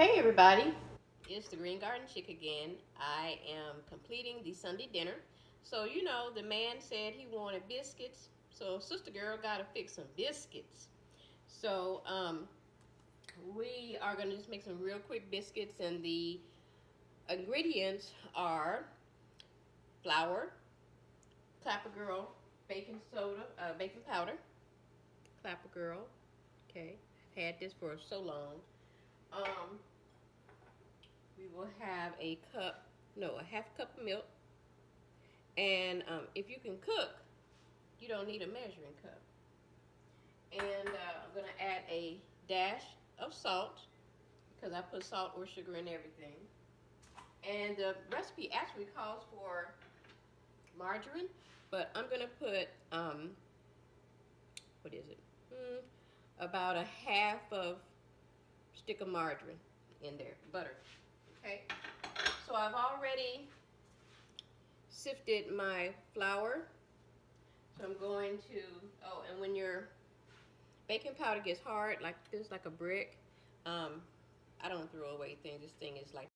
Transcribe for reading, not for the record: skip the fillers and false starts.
Hey everybody, it's the Green Garden Chick again. I am completing the Sunday dinner. So you know the man said he wanted biscuits, so sister girl gotta fix some biscuits. So we are gonna just make some real quick biscuits, and the ingredients are flour, Clapper Girl, baking soda, baking powder, Clapper Girl. Okay, had this for so long. Um, we will have a half cup of milk. And if you can cook, you don't need a measuring cup. And I'm going to add a dash of salt because I put salt or sugar in everything. And the recipe actually calls for margarine, but I'm going to put, what is it? About a half of stick of margarine in there, butter. Okay, so I've already sifted my flour. So I'm going to, and when your baking powder gets hard like this, like a brick, I don't throw away things. This thing is like